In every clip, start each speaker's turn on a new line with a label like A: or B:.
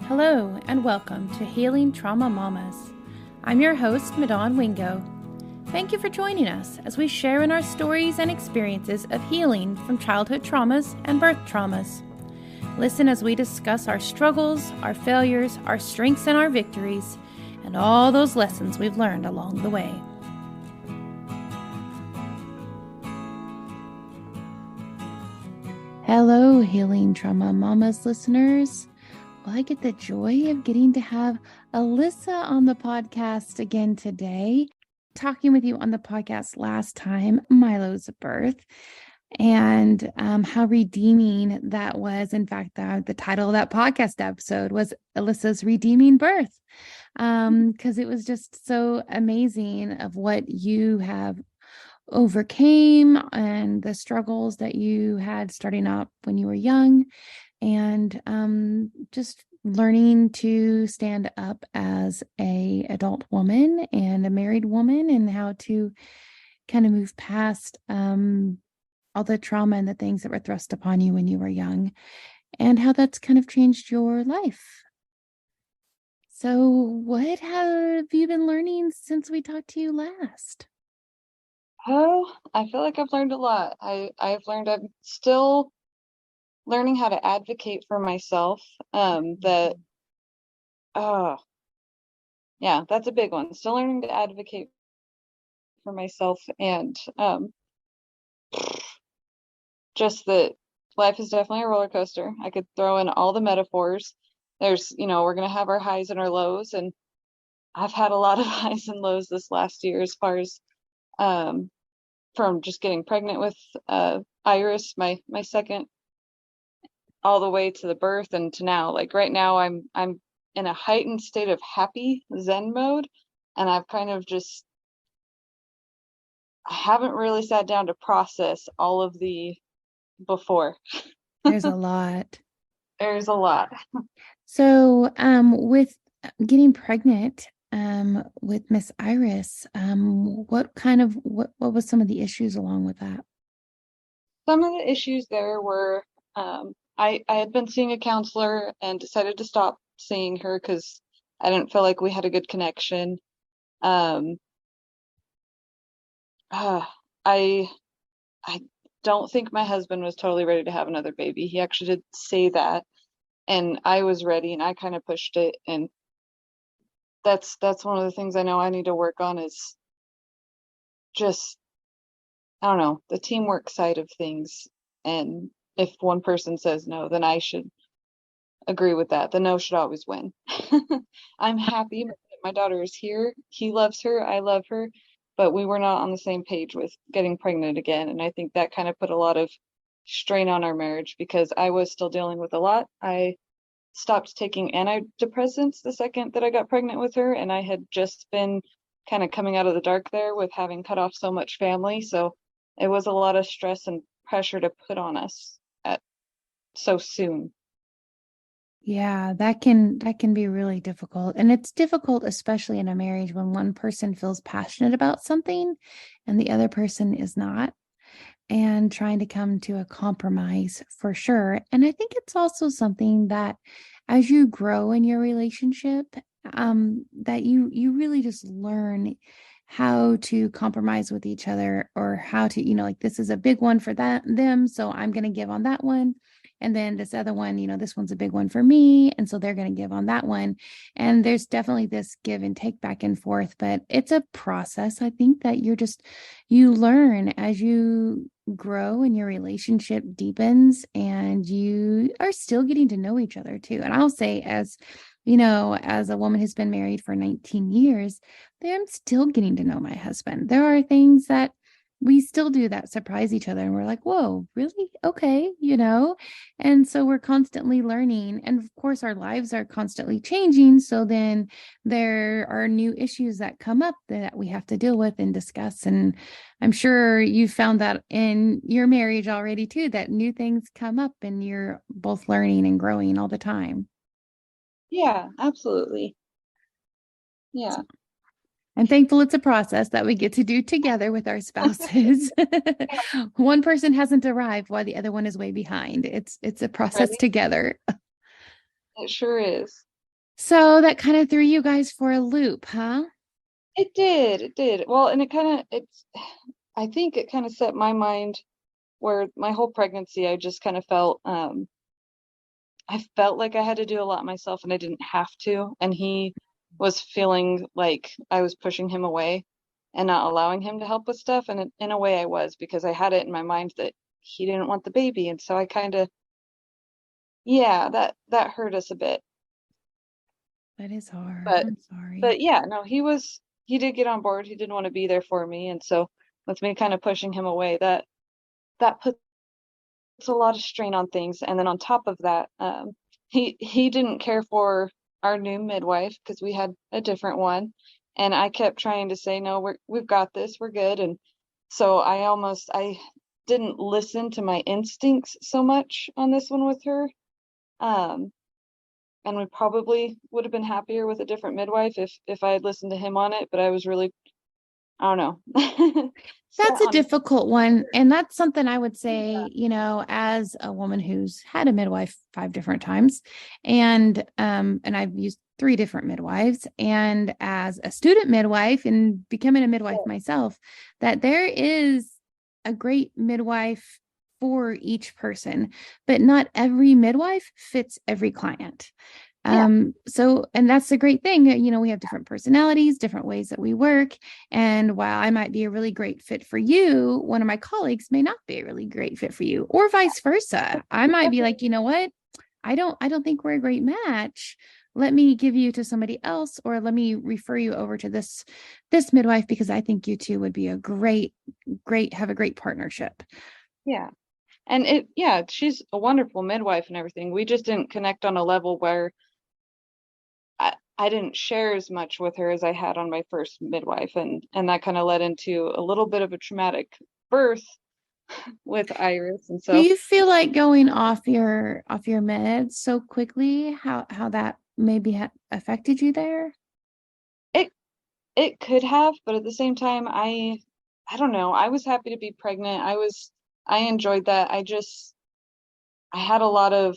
A: Hello and welcome to Healing Trauma Mamas. I'm your host, Madon Wingo. Thank you for joining us as we share in our stories and experiences of healing from childhood traumas and birth traumas. Listen as we discuss our struggles, our failures, our strengths and our victories, and all those lessons we've learned along the way. Hello, Healing Trauma Mamas listeners. Well, I get the joy of getting to have Alyssa on the podcast again today, talking with you on the podcast last time, Milo's birth, and how redeeming that was. In fact, the title of that podcast episode was Alyssa's Redeeming Birth, because it was just so amazing of what you have overcame and the struggles that you had starting up when you were young. And just learning to stand up as a adult woman and a married woman, and how to kind of move past all the trauma and the things that were thrust upon you when you were young, and how that's kind of changed your life. So what have you been learning since we talked to you last?
B: Oh, I feel like I've learned a lot. I've learned I'm still learning how to advocate for myself. That yeah, that's a big one. Still learning to advocate for myself, and just that life is definitely a roller coaster. I could throw in all the metaphors. We're gonna have our highs and our lows, and I've had a lot of highs and lows this last year as far as from just getting pregnant with Iris, my second, all the way to the birth and to now. Like right now I'm in a heightened state of happy Zen mode, and I've kind of just I haven't really sat down to process all of the before.
A: There's a lot.
B: There's a lot.
A: So with getting pregnant with Miss Iris, what was some of the issues along with that?
B: Some of the issues there were I had been seeing a counselor and decided to stop seeing her because I didn't feel like we had a good connection. Um, uh, I I don't think my husband was totally ready to have another baby. He actually did say that, and I was ready, and I kind of pushed it, and that's one of the things I know I need to work on is just, I don't know, the teamwork side of things. And if one person says no, then I should agree with that. The no should always win. I'm happy that my daughter is here. He loves her. I love her. But we were not on the same page with getting pregnant again. And I think that kind of put a lot of strain on our marriage because I was still dealing with a lot. I stopped taking antidepressants the second that I got pregnant with her. And I had just been kind of coming out of the dark there with having cut off so much family. So it was a lot of stress and pressure to put on us at so soon.
A: Yeah, that can be really difficult. And it's difficult, especially in a marriage, when one person feels passionate about something and the other person is not, and trying to come to a compromise for sure. And I think it's also something that as you grow in your relationship, that you really just learn how to compromise with each other, or how to, like, this is a big one for them, so I'm going to give on that one. And then this other one, this one's a big one for me, and so they're going to give on that one. And there's definitely this give and take back and forth, but it's a process. I think that you learn as you grow and your relationship deepens, and you are still getting to know each other too. And I'll say, as a woman who's been married for 19 years, I'm still getting to know my husband. There are things that we still do that surprise each other, and we're like, whoa, really? Okay. And so we're constantly learning, and of course our lives are constantly changing, so then there are new issues that come up that we have to deal with and discuss. And I'm sure you found that in your marriage already too, that new things come up and you're both learning and growing all the time.
B: Yeah, absolutely. Yeah.
A: I'm thankful it's a process that we get to do together with our spouses. One person hasn't arrived while the other one is way behind. It's a process
B: Right.
A: together.
B: It sure is.
A: So that kind of threw you guys for a loop, huh?
B: It did. Well, and I think it kind of set my mind where my whole pregnancy, I just kind of I felt like I had to do a lot myself and I didn't have to. And he was feeling like I was pushing him away and not allowing him to help with stuff. And in a way I was, because I had it in my mind that he didn't want the baby. And so I kind of, yeah, that hurt us a bit.
A: That is hard.
B: But
A: I'm sorry.
B: but yeah, no, he did get on board. He didn't want to be there for me. And so with me kind of pushing him away, that puts a lot of strain on things. And then on top of that, he didn't care for our new midwife because we had a different one, and I kept trying to say, no, we've got this, we're good. And so I didn't listen to my instincts so much on this one with her. Um, and we probably would have been happier with a different midwife if I had listened to him on it. But I was really, I don't know, set
A: That's a
B: on.
A: difficult one. And that's something I would say, as a woman who's had a midwife 5 different times and I've used 3 different midwives, and as a student midwife and becoming a midwife myself, that there is a great midwife for each person, but not every midwife fits every client.
B: Yeah,
A: And that's the great thing. We have different personalities, different ways that we work. And while I might be a really great fit for you, one of my colleagues may not be a really great fit for you, or vice versa. I might be like, you know what? I don't think we're a great match. Let me give you to somebody else, or let me refer you over to this midwife because I think you two would be a have a great partnership.
B: yeah. And she's a wonderful midwife and everything. We just didn't connect on a level where I didn't share as much with her as I had on my first midwife, and that kind of led into a little bit of a traumatic birth with Iris. And
A: Do
B: so
A: you feel like going off your meds so quickly? How that maybe affected you there?
B: it it could have, but at the same time, I don't know. I was happy to be pregnant. I enjoyed that. I had a lot of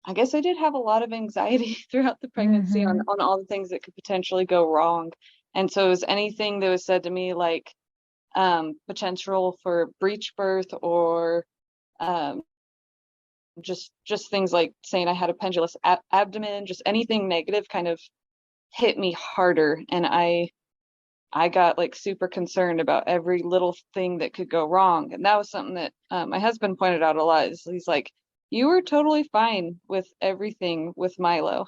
B: I guess I did have a lot of anxiety throughout the pregnancy
A: Mm-hmm.
B: on all the things that could potentially go wrong. And so it was anything that was said to me like potential for breech birth or um, just things like saying I had a pendulous abdomen, just anything negative kind of hit me harder. And I got like super concerned about every little thing that could go wrong. And that was something that my husband pointed out a lot. He's like, you were totally fine with everything with Milo.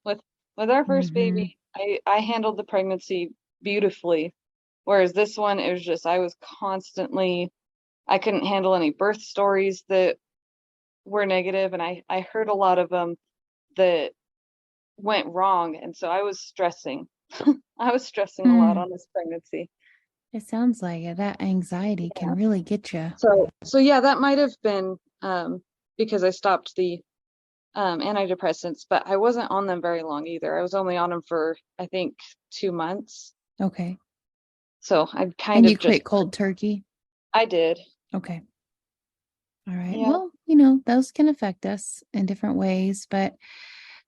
B: with with our first
A: Mm-hmm.
B: baby, I handled the pregnancy beautifully. Whereas this one, it was just I couldn't handle any birth stories that were negative, and I heard a lot of them that went wrong, and so I was stressing. I was stressing a lot
A: Mm.
B: on this pregnancy.
A: It sounds like it. That anxiety can
B: Yeah.
A: really get you.
B: So yeah, that might have been because I stopped the antidepressants, but I wasn't on them very long either. I was only on them for I think 2 months.
A: Okay.
B: So I kind
A: And you
B: of just
A: quit cold turkey.
B: I did.
A: Okay. All right.
B: Yeah,
A: Well, those can affect us in different ways, but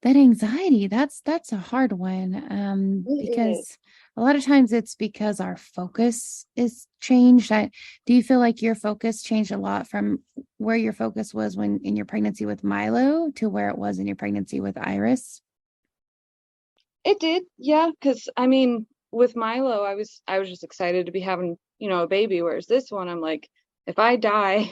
A: that anxiety, that's a hard one.
B: it is.
A: Because a lot of times it's because our focus is changed. Do you feel like your focus changed a lot from where your focus was when in your pregnancy with Milo to where it was in your pregnancy with Iris?
B: It did, yeah, because I mean, with Milo, I was just excited to be having, a baby, whereas this one, I'm like, if I die,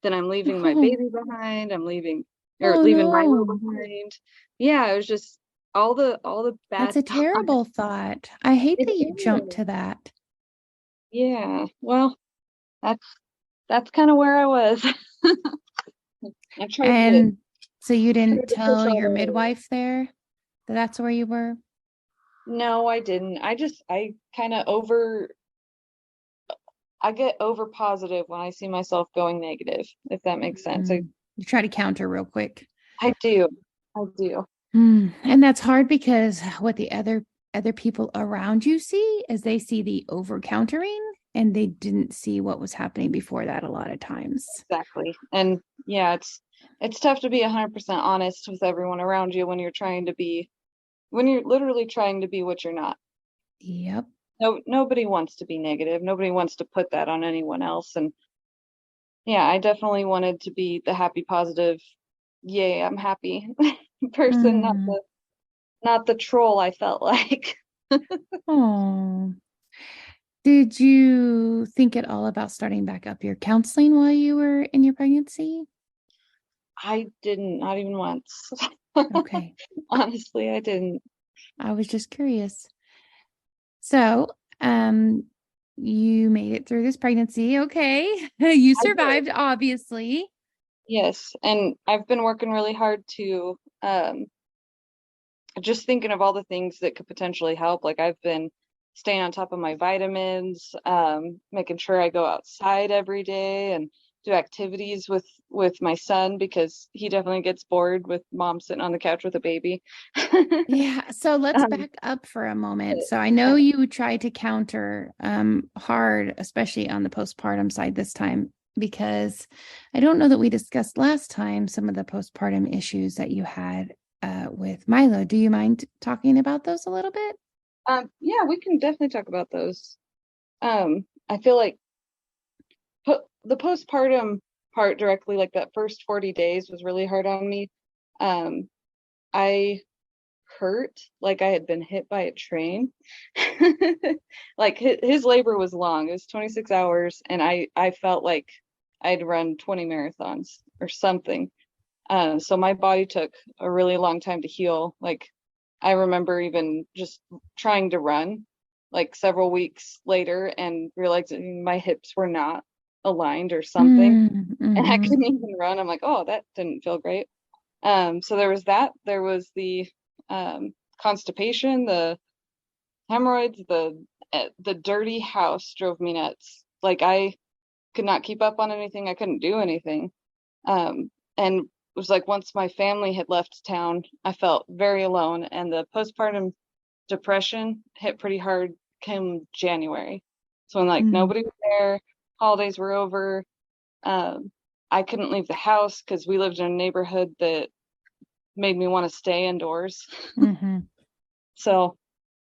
B: then I'm leaving my
A: Oh,
B: baby behind. I'm leaving or
A: oh
B: leaving Milo
A: no.
B: behind. Yeah, it was just all the
A: That's
B: bad
A: a
B: thoughts.
A: terrible thought. I hate
B: It
A: that you jumped
B: is.
A: to that.
B: Yeah. Well, that's that's kind of where I was. I
A: And so you didn't
B: tried to push
A: tell
B: all
A: your
B: the way away.
A: midwife there that that's where you were?
B: No, I didn't. I kind of I get over positive when I see myself going negative, if that makes sense.
A: You try to counter real quick.
B: I do. I do.
A: And that's hard because what the other people around you see is they see the over countering and they didn't see what was happening before that a lot of times.
B: Exactly. And yeah, it's tough to be 100% honest with everyone around you when when you're literally trying to be what you're not.
A: Yep.
B: No, nobody wants to be negative. Nobody wants to put that on anyone else. And yeah, I definitely wanted to be the happy, positive, yay, I'm happy person,
A: Mm.
B: not the troll I felt like.
A: Oh. Did you think at all about starting back up your counseling while you were in your pregnancy?
B: I didn't, not even once.
A: Okay.
B: Honestly, I didn't.
A: I was just curious. So, um, you made it through this pregnancy. Okay. You
B: I did.
A: survived, obviously.
B: Yes. And I've been working really hard to just thinking of all the things that could potentially help. Like I've been staying on top of my vitamins, making sure I go outside every day and do activities with my son because he definitely gets bored with mom sitting on the couch with a baby.
A: Yeah. So let's
B: um,
A: back up for a moment.
B: but,
A: So I
B: yeah,
A: know you tried to counter hard, especially on the postpartum side this time, because I don't know that we discussed last time some of the postpartum issues that you had with Milo. Do you mind talking about those a little bit?
B: yeah, we can definitely talk about those. I feel like the postpartum part directly, like that first 40 days was really hard on me. Um, I hurt like I had been hit by a train. Like his labor was long. It was 26 hours and I felt like I'd run 20 marathons or something. So my body took a really long time to heal. Like I remember even just trying to run like several weeks later and realizing my hips were not aligned or something and I
A: Mm-hmm.
B: couldn't even run. I'm like, oh, that didn't feel great. So there was that. There was the constipation, the hemorrhoids, the dirty house drove me nuts. Like I could not keep up on anything. I couldn't do anything. And it was like once my family had left town, I felt very alone. And the postpartum depression hit pretty hard come January. So when like
A: Mm-hmm.
B: nobody was there, holidays were over. Um, I couldn't leave the house because we lived in a neighborhood that made me want to stay indoors.
A: Mm-hmm.
B: So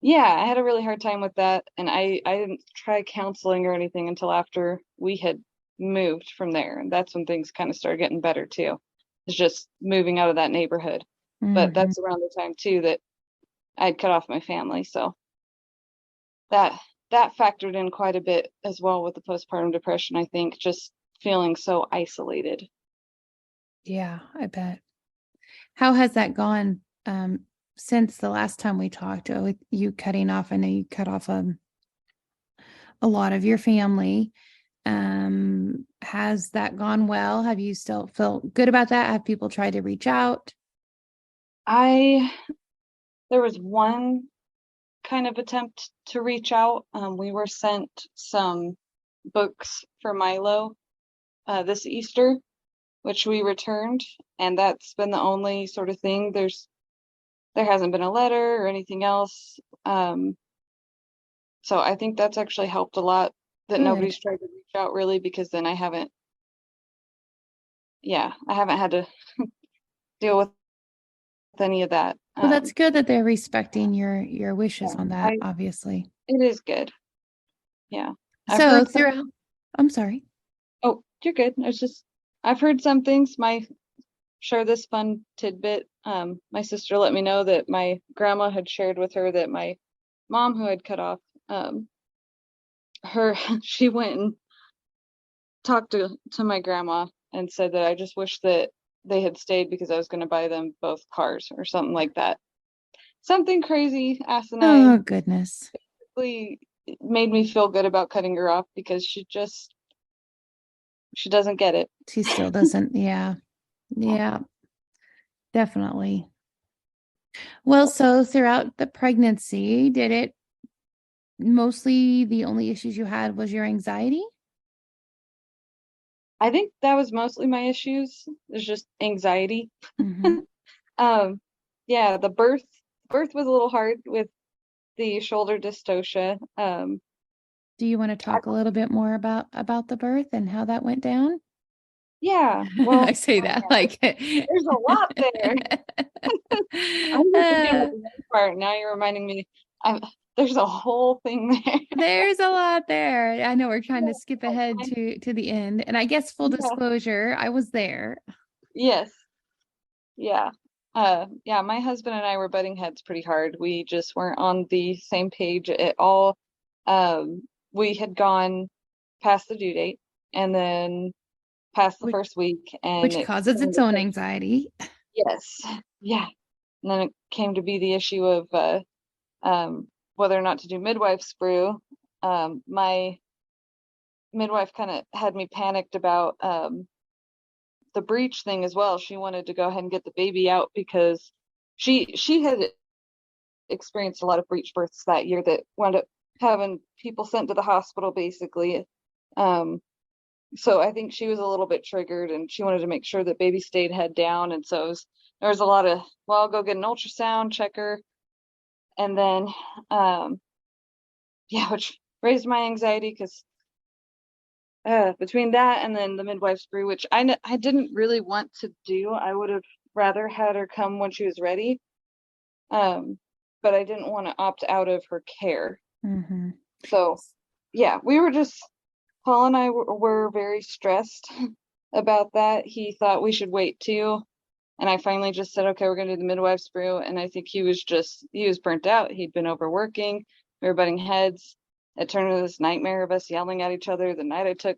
B: yeah, I had a really hard time with that. And I didn't try counseling or anything until after we had moved from there. And that's when things kind of started getting better too. It's just moving out of that neighborhood. But
A: Mm-hmm.
B: that's around the time too that I'd cut off my family. So that that factored in quite a bit as well with the postpartum depression, I think, just feeling so isolated.
A: Yeah, I bet. How has that gone since the last time we talked? With you cutting off, I know you cut off a lot of your family. Has that gone well? Have you still felt good about that? Have people tried to reach out?
B: I There was one kind of attempt to reach out. We were sent some books for Milo this Easter, which we returned, and that's been the only sort of thing. There hasn't been a letter or anything else. So I think that's actually helped a lot that
A: Good.
B: nobody's tried to reach out really because then I haven't had to deal with any of that.
A: Well, that's good that they're respecting your wishes
B: Yeah,
A: on that, obviously.
B: it is good. Yeah. I've
A: So
B: heard some,
A: throughout, I'm sorry.
B: oh, you're good. I've heard some things. Share this fun tidbit. My sister let me know that my grandma had shared with her that my mom, who had cut off her, she went and talked to my grandma and said that I just wish that they had stayed because I was going to buy them both cars or something like that. Something crazy,
A: Oh,
B: asinine.
A: goodness.
B: Really made me feel good about cutting her off because she doesn't get it.
A: She still doesn't. Yeah. Yeah, definitely. Well, so throughout the pregnancy, did it mostly the only issues you had was your anxiety?
B: I think that was mostly my issues. It's just anxiety.
A: Mm-hmm.
B: Um, yeah, the birth was a little hard with the shoulder dystocia.
A: Do you want to talk a little bit more about the birth and how that went down?
B: Yeah.
A: I
B: Well,
A: say that like
B: there's a lot there. I was thinking about the one part. Now you're reminding me. I'm, there's a whole thing there.
A: there's a lot there. I know we're trying to skip
B: Yeah.
A: ahead to the end. And I guess full
B: Yeah.
A: disclosure, I was there.
B: Yes. Yeah. Yeah, my husband and I were butting heads pretty hard. We just weren't on the same page at all. We had gone past the due date and then past the
A: which,
B: first week, and
A: which
B: it
A: causes
B: came
A: its
B: to
A: own
B: such,
A: anxiety.
B: yes. Yeah. And then it came to be the issue of um whether or not to do midwife sprue. My midwife kind of had me panicked about the breech thing as well. She wanted to go ahead and get the baby out because she had experienced a lot of breech births that year that wound up having people sent to the hospital basically. Um, so I think she was a little bit triggered and she wanted to make sure that baby stayed head down. And so there was a lot of, well, I'll go get an ultrasound, check her. And then, yeah, which raised my anxiety because between that and then the midwife spree, which I didn't really want to do. I would have rather had her come when she was ready. Um, but I didn't want to opt out of her care.
A: Mm-hmm.
B: So yeah, we were just, Paul and I were very stressed about that. He thought we should wait too. And I finally just said, okay, we're going to do the midwife sprue. And I think he was burnt out. He'd been overworking. We were butting heads. It turned into this nightmare of us yelling at each other. The night I took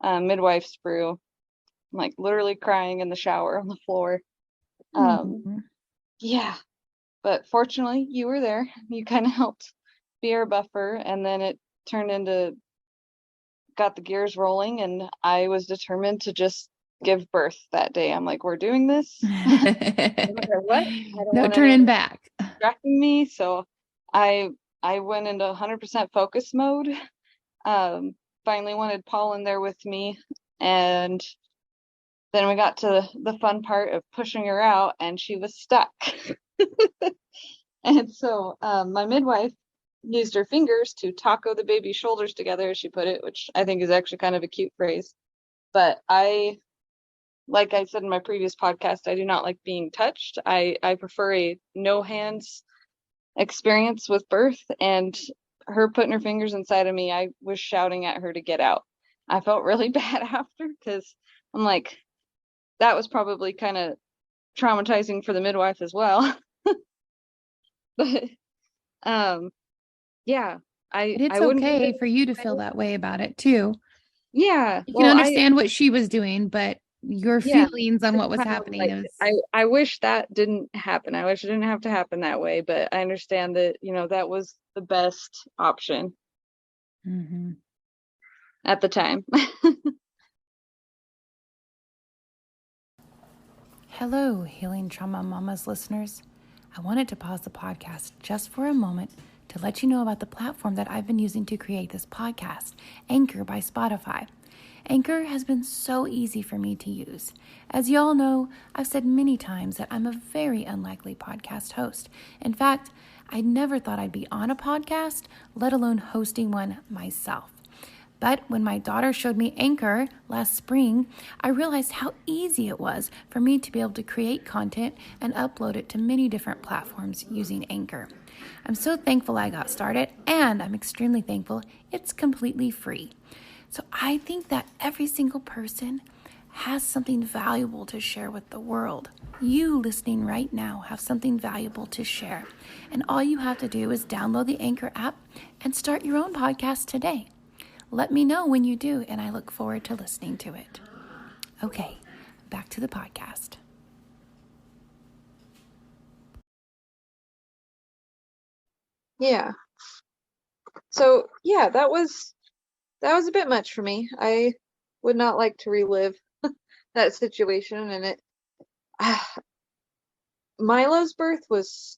B: midwife sprue, I'm like literally crying in the shower on the floor.
A: Mm-hmm.
B: Yeah, but fortunately you were there. You kind of helped be our buffer. And then it turned into, got the gears rolling, and I was determined to just give birth that day. I'm like, we're doing this no matter what. I don't
A: No
B: want
A: turning
B: anyone
A: back.
B: distracting me. So I I went into 100% focus mode. Um, Finally wanted Paul in there with me, and then we got to the fun part of pushing her out, and she was stuck. And so my midwife used her fingers to taco the baby's shoulders together, as she put it, which I think is actually kind of a cute phrase. But like I said in my previous podcast, I do not like being touched. I prefer a no hands experience with birth, and her putting her fingers inside of me, I was shouting at her to get out. I felt really bad after because I'm like, that was probably kind of traumatizing for the midwife as well. But um yeah,
A: But
B: I
A: it's
B: wouldn't wish
A: okay
B: it
A: for you to
B: any
A: feel
B: way.
A: that way about it too.
B: Yeah,
A: You can
B: well,
A: understand what she was doing, but your
B: yeah,
A: feelings on
B: it's
A: what was
B: kind of
A: happening
B: like,
A: is
B: I wish that didn't happen. I wish it didn't have to happen that way, but I understand that, that was the best option
A: mhm.
B: at the time.
A: Hello, Healing Trauma Mamas listeners. I wanted to pause the podcast just for a moment to let you know about the platform that I've been using to create this podcast, Anchor by Spotify. Anchor has been so easy for me to use. As you all know, I've said many times that I'm a very unlikely podcast host. In fact, I never thought I'd be on a podcast, let alone hosting one myself. But when my daughter showed me Anchor last spring, I realized how easy it was for me to be able to create content and upload it to many different platforms using Anchor. I'm so thankful I got started, and I'm extremely thankful it's completely free. So I think that every single person has something valuable to share with the world. You listening right now have something valuable to share. And all you have to do is download the Anchor app and start your own podcast today. Let me know when you do, and I look forward to listening to it. Okay, back to the podcast.
B: Yeah. So yeah, that was a bit much for me. I would not like to relive that situation, and it Milo's birth was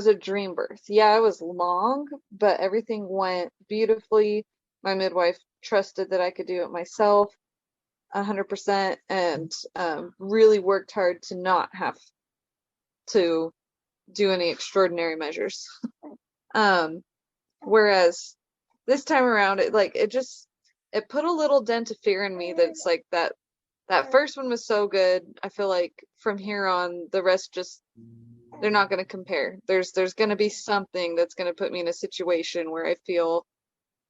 B: a dream birth. Yeah, it was long, but everything went beautifully. My midwife trusted that I could do it myself 100%, and really worked hard to not have to do any extraordinary measures. Um, Whereas this time around, it put a little dent of fear in me that it's like that that first one was so good. I feel like from here on, the rest just, they're not going to compare. There's going to be something that's going to put me in a situation where I feel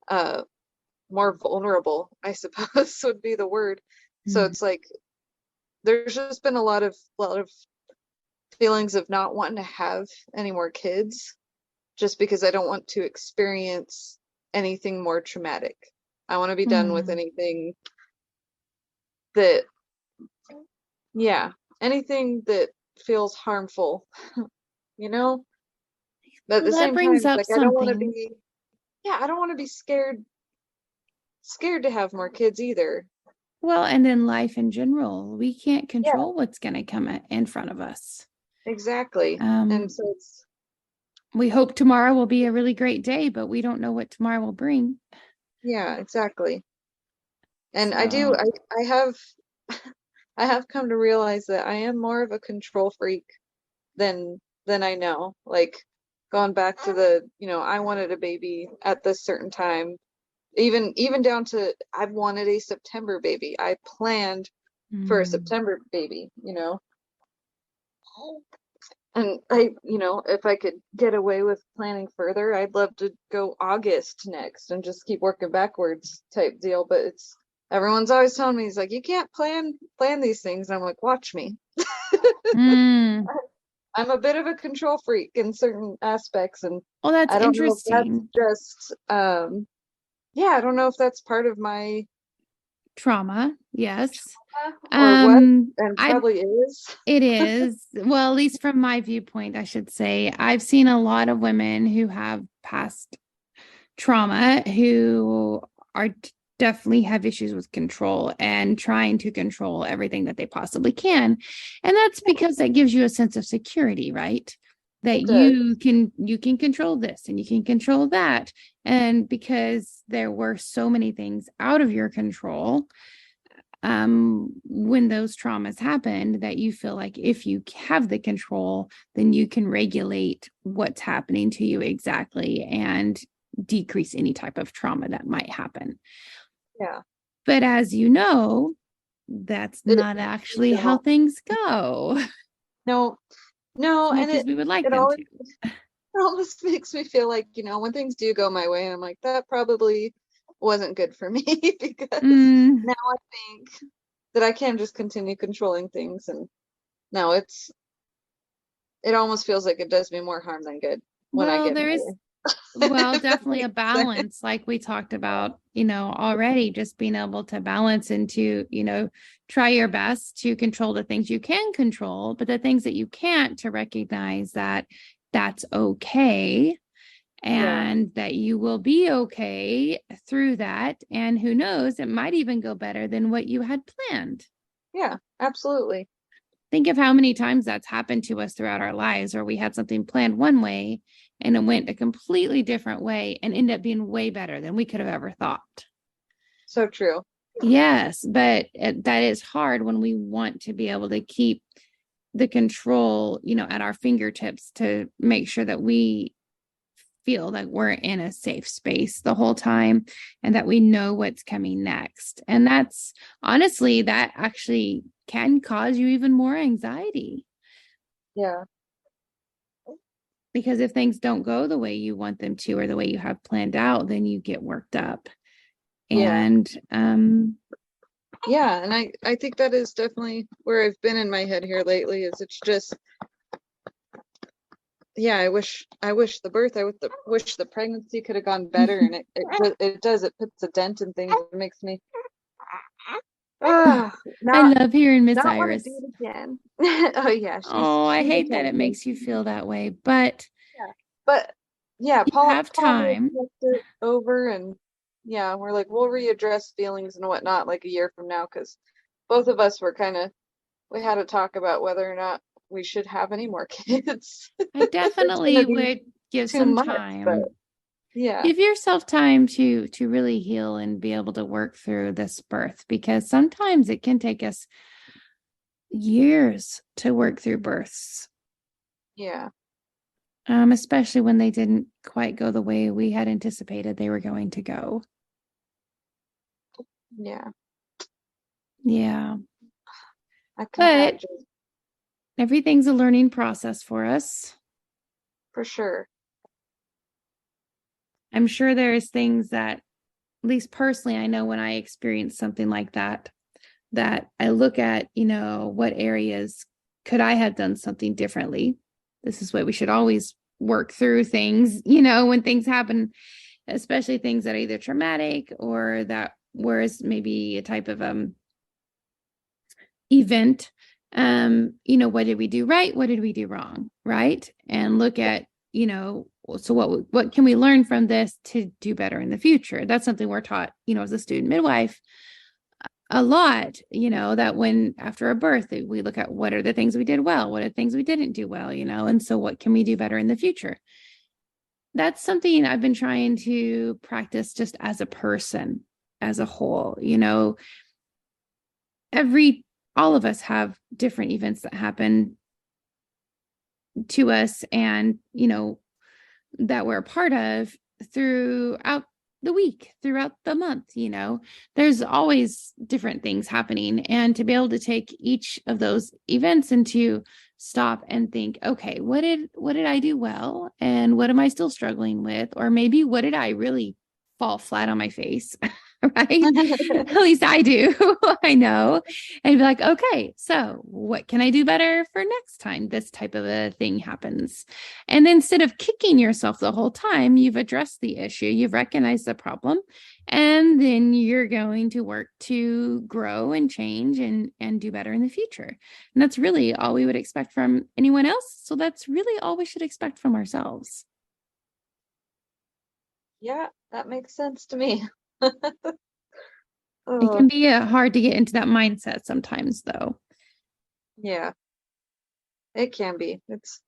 B: uh more vulnerable, I suppose would be the word. So
A: Mm.
B: it's like there's just been a lot of feelings of not wanting to have any more kids just because I don't want to experience anything more traumatic. I want to be done with
A: Mm.
B: anything that, yeah, anything that feels harmful, you know? But at the
A: Well, that
B: same time,
A: brings
B: it's
A: up
B: like I don't want to
A: something.
B: be, yeah, I don't want to be scared to have more kids either.
A: Well, and in life in general, we can't
B: Yeah,
A: control what's going to come in front of us.
B: exactly. And
A: Um,
B: so it's,
A: we hope tomorrow will be a really great day, but we don't know what tomorrow will bring.
B: yeah, exactly. And I do,
A: So,
B: I have, I have come to realize that I am more of a control freak than I know. Like going back to I wanted a baby at this certain time, even down to I've wanted a September baby. I planned for a
A: mm,
B: September baby. And if I could get away with planning further, I'd love to go August next and just keep working backwards type deal. But it's everyone's always telling me, he's like, you can't plan these things. And I'm like, watch me.
A: mm.
B: I'm a bit of a control freak in certain aspects, and
A: Well, that's
B: I don't know if that's
A: interesting.
B: just yeah, I don't know if that's part of my
A: Trauma, yes.
B: or what, and
A: I
B: probably is.
A: It is. Well, at least from my viewpoint, I should say. I've seen a lot of women who have past trauma who are definitely have issues with control and trying to control everything that they possibly can. And that's because that gives you a sense of security, right? That
B: It does.
A: you can control this and you can control that. And because there were so many things out of your control, when those traumas happened, that you feel like if you have the control, then you can regulate what's happening to you exactly and decrease any type of trauma that might happen.
B: Yeah.
A: But as you know, that's
B: It
A: not
B: you
A: actually how
B: don't.
A: things go
B: No,
A: as
B: no, and
A: much as we would like
B: it
A: them
B: always
A: to.
B: it almost makes me feel like, when things do go my way, I'm like, that probably wasn't good for me because
A: Mm,
B: now I think that I can just continue controlling things, and no, it almost feels like it does me more harm than good when I
A: well,
B: get my
A: there is
B: way.
A: Well,
B: If that
A: definitely a
B: makes sense.
A: balance, like we talked about, already, just being able to balance and to, try your best to control the things you can control, but the things that you can't, to recognize that that's okay
B: Yeah,
A: and that you will be okay through that. And who knows, it might even go better than what you had planned.
B: yeah, absolutely.
A: Think of how many times that's happened to us throughout our lives, where we had something planned one way and it went a completely different way and ended up being way better than we could have ever thought.
B: So true.
A: Yes, but that is hard when we want to be able to keep the control, at our fingertips to make sure that we feel like we're in a safe space the whole time and that we know what's coming next. And that's honestly, that actually can cause you even more anxiety.
B: Yeah,
A: Because if things don't go the way you want them to or the way you have planned out, then you get worked up.
B: yeah,
A: And
B: yeah. And I think that is definitely where I've been in my head here lately, is it's just, yeah, I wish the birth, wish the pregnancy could have gone better, and it does, it puts a dent in things. It makes me ah
A: I
B: not
A: love hearing Miss
B: not want to
A: Iris.
B: do it again. Oh yeah, she's
A: Oh, I
B: she's
A: hate that it
B: intelligent.
A: makes you feel that way, but
B: Yeah. But yeah,
A: you have
B: Paul and I
A: time.
B: talked it over, and yeah, we're like, we'll readdress feelings and whatnot like a year from now, because both of us were kind of, we had to talk about whether or not we should have any more kids.
A: I
B: It's gonna
A: definitely
B: be
A: would give
B: too
A: some
B: much, but
A: time.
B: yeah,
A: Give yourself time to really heal and be able to work through this birth, because sometimes it can take us years to work through births.
B: yeah,
A: Especially when they didn't quite go the way we had anticipated they were going to go.
B: yeah.
A: Yeah.
B: I can
A: But
B: imagine.
A: everything's a learning process for us.
B: For sure.
A: I'm sure there's things that, at least personally, I know when I experience something like that, that I look at, what areas could I have done something differently? This is what we should always work through things, when things happen, especially things that are either traumatic or that whereas maybe a type of event. What did we do right? What did we do wrong? Right. And look at, so what can we learn from this to do better in the future? That's something we're taught, as a student midwife a lot, that when after a birth, we look at what are the things we did well, what are the things we didn't do well, and so what can we do better in the future? That's something I've been trying to practice just as a person, as a whole, every all of us have different events that happen to us and that we're a part of throughout the week, throughout the month. There's always different things happening, and to be able to take each of those events and to stop and think, okay, what did I do well, and what am I still struggling with, or maybe what did I really fall flat on my face. Right? At least I do. I know. And be like, okay, so what can I do better for next time this type of a thing happens? And instead of kicking yourself the whole time, you've addressed the issue, you've recognized the problem, and then you're going to work to grow and change and do better in the future. And that's really all we would expect from anyone else. So that's really all we should expect from ourselves.
B: Yeah, that makes sense to me.
A: It can
B: Oh,
A: be hard to get into that mindset sometimes, though.
B: yeah, it can be. Once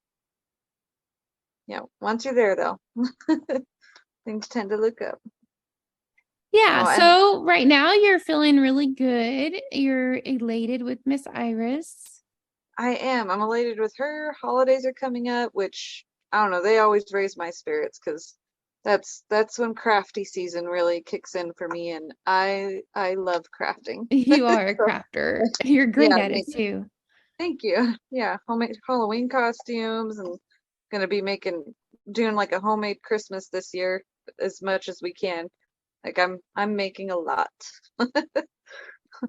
B: you're there though, things tend to look up.
A: Yeah.
B: Oh, and
A: So right now you're feeling really good. You're elated with Miss Iris.
B: I am. I'm elated with her. Holidays are coming up, which I don't know, they always raise my spirits because that's when crafty season really kicks in for me, and I love crafting.
A: You are a
B: So
A: crafter. You're great
B: yeah,
A: at it too.
B: thank you. Yeah, homemade Halloween costumes, and gonna be doing like a homemade Christmas this year as much as we can. Like I'm making a lot.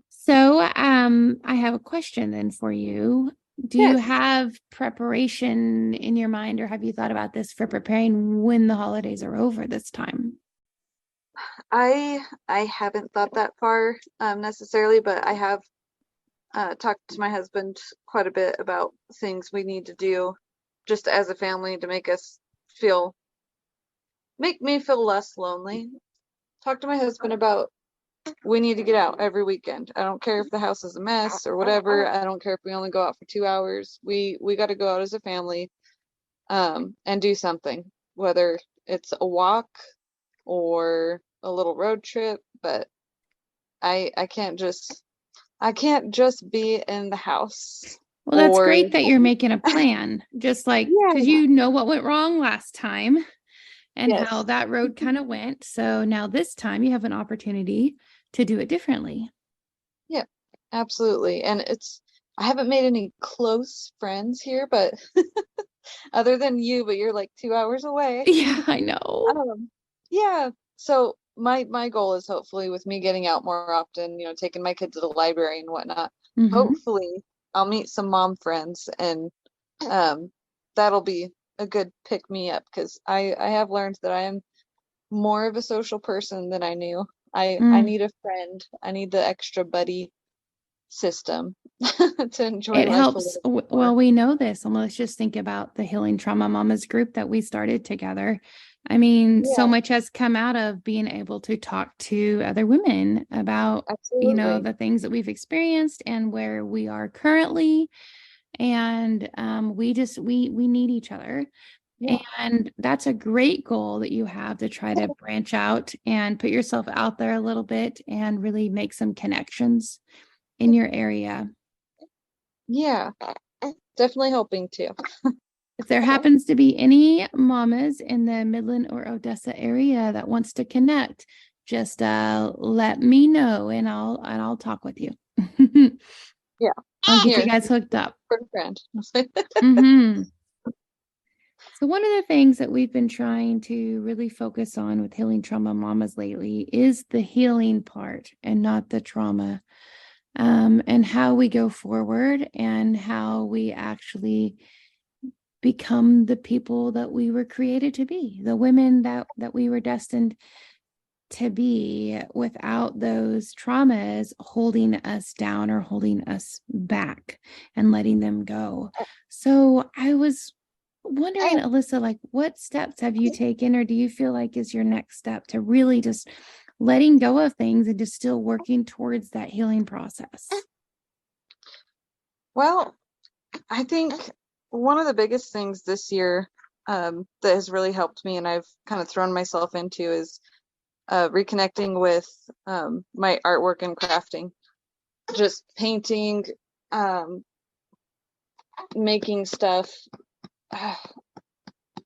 A: So, I have a question then for you. Do you
B: Yes.
A: have preparation in your mind, or have you thought about this for preparing when the holidays are over this time?
B: I haven't thought that far necessarily, but I have talked to my husband quite a bit about things we need to do just as a family to feel make me feel less lonely. Talk to my husband about we need to get out every weekend. I don't care if the house is a mess or whatever. I don't care if we only go out for 2 hours. We got to go out as a family and do something, whether it's a walk or a little road trip, but I can't just be in the house
A: Well, that's
B: or
A: great that you're making a plan, just like because
B: yeah,
A: you know what went wrong last time and how
B: yes.
A: that road kind of went. So now this time you have an opportunity to do it differently.
B: Yeah, absolutely. And I haven't made any close friends here, but other than you, but you're like 2 hours away.
A: Yeah, I know.
B: Um, yeah. So my goal is hopefully with me getting out more often, taking my kids to the library and whatnot.
A: Hmm.
B: Hopefully I'll meet some mom friends and um that'll be a good pick me up because I have learned that I am more of a social person than I knew. I
A: Mm.
B: need a friend. I need the extra buddy system to enjoy
A: It
B: life a
A: helps.
B: little bit more.
A: Well, we know this, and let's just think about the Healing Trauma Mamas group that we started together. I mean, so
B: Yeah,
A: much has come out of being able to talk to other women about,
B: absolutely.
A: the things that we've experienced and where we are currently. And we need each other.
B: Yeah.
A: And that's a great goal that you have to try to branch out and put yourself out there a little bit and really make some connections in your area.
B: Yeah, definitely hoping to.
A: If there happens to be any mamas in the Midland or Odessa area that wants to connect, just let me know and I'll talk with you.
B: Yeah.
A: I'll get you
B: Here,
A: guys hooked up.
B: for a friend.
A: Mm-hmm. So one of the things that we've been trying to really focus on with Healing Trauma Mamas lately is the healing part and not the trauma, and how we go forward and how we actually become the people that we were created to be, the women that we were destined to be, without those traumas holding us down or holding us back and letting them go. So I was wondering, Alyssa, like, what steps have you taken, or do you feel like is your next step to really just letting go of things and just still working towards that healing process?
B: Well, I think one of the biggest things this year that has really helped me and I've kind of thrown myself into is reconnecting with my artwork and crafting, just painting, making stuff.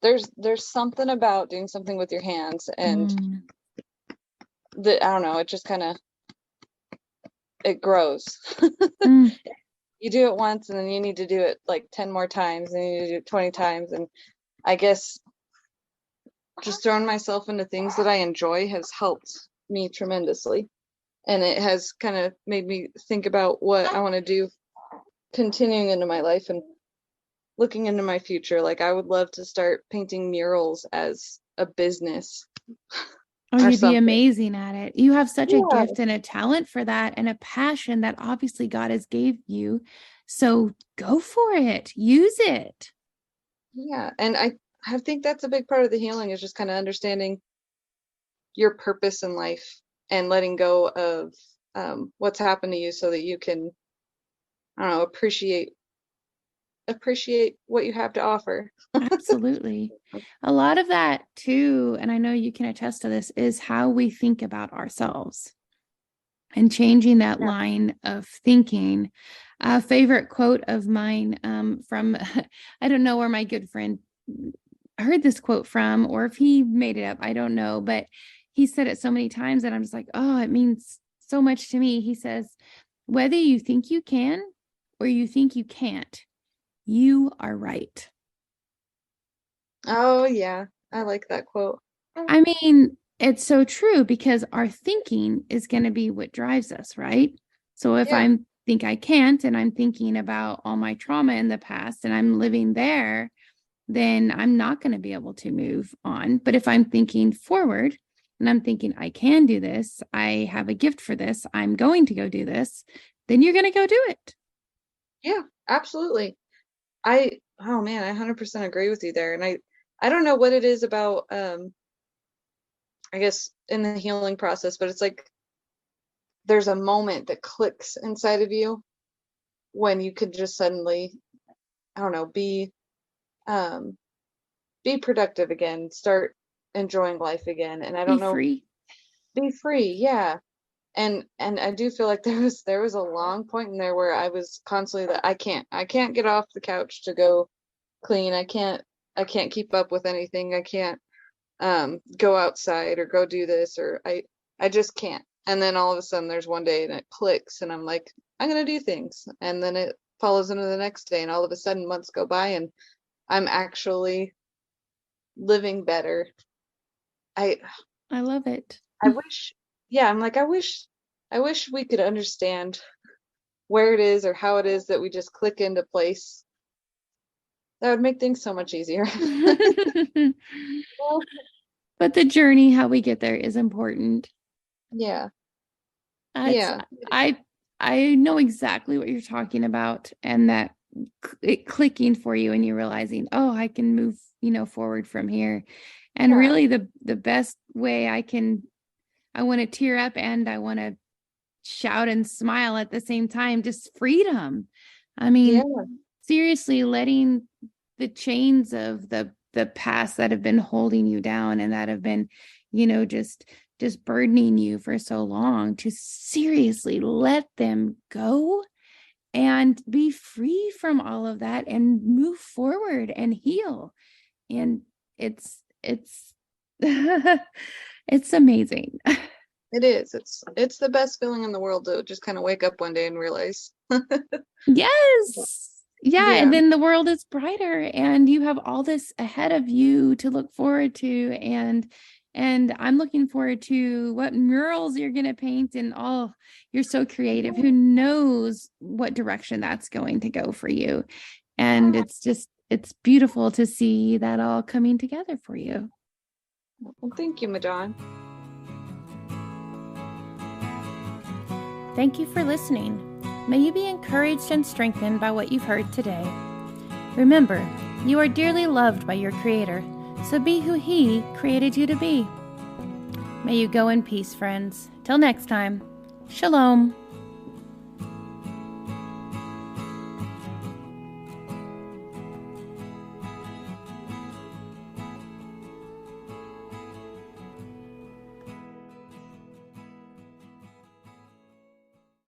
B: There's something about doing something with your hands, and I don't know, it just kind of, it grows.
A: Mm.
B: You do it once and then you need to do it like 10 more times, and you need to do it 20 times. And I guess just throwing myself into things that I enjoy has helped me tremendously. And it has kind of made me think about what I want to do continuing into my life and looking into my future. Like, I would love to start painting murals as a business
A: Oh,
B: or
A: you'd be
B: something.
A: amazing at it. You have such a
B: Yeah.
A: gift and a talent for that, and a passion that obviously God has gave you. So go for it. Use it.
B: Yeah. And I think that's a big part of the healing, is just kind of understanding your purpose in life and letting go of what's happened to you so that you can, I don't know, appreciate what you have to offer.
A: Absolutely. A lot of that too, and I know you can attest to this, is how we think about ourselves and changing that
B: Yeah.
A: line of thinking. A favorite quote of mine, from I don't know where my good friend heard this quote from, or if he made it up, I don't know, but he said it so many times that I'm just like, oh, it means so much to me. He says, whether you think you can or you think you can't, you are right.
B: Oh, yeah. I like that quote.
A: I mean, it's so true, because our thinking is going to be what drives us, right? So if
B: Yeah.
A: I think I can't, and I'm thinking about all my trauma in the past and I'm living there, then I'm not going to be able to move on. But if I'm thinking forward and I'm thinking, I can do this, I have a gift for this, I'm going to go do this, then you're going to go do it.
B: Yeah, absolutely. Oh man, I 100% agree with you there. And I don't know what it is about, I guess in the healing process, but it's like there's a moment that clicks inside of you when you could just suddenly, I don't know, um, be productive again, start enjoying life again. And I
A: Be
B: don't know,
A: free.
B: be free. Yeah. And I do feel like there was a long point in there where I was constantly that I can't get off the couch to go clean. I can't keep up with anything. I can't go outside or go do this, or I just can't. And then all of a sudden there's one day and it clicks and I'm like, I'm gonna do things. And then it follows into the next day, and all of a sudden months go by and I'm actually living better. I
A: I love it.
B: I wish, yeah, I'm like, I wish we could understand where it is or how it is that we just click into place. That would make things so much easier. Well,
A: But the journey, how we get there, is important.
B: yeah,
A: It's
B: yeah,
A: I I know exactly what you're talking about, and that it clicking for you and you realizing, oh, I can move, forward from here. And
B: yeah,
A: really the best way I want to tear up and I want to shout and smile at the same time, just freedom. I
B: yeah,
A: mean, seriously, letting the chains of the past that have been holding you down and that have been, just burdening you for so long, to seriously let them go and be free from all of that and move forward and heal. And it's it's amazing.
B: it is. It's the best feeling in the world to just kind of wake up one day and realize
A: Yes. Yeah.
B: Yeah.
A: And then the world is brighter and you have all this ahead of you to look forward to. And I'm looking forward to what murals you're going to paint. And oh, you're so creative. Who knows what direction that's going to go for you? And it's beautiful to see that all coming together for you.
B: Well, thank you, Madon.
A: Thank you for listening. May you be encouraged and strengthened by what you've heard today. Remember, you are dearly loved by your Creator, so be who He created you to be. May you go in peace, friends. Till next time, Shalom.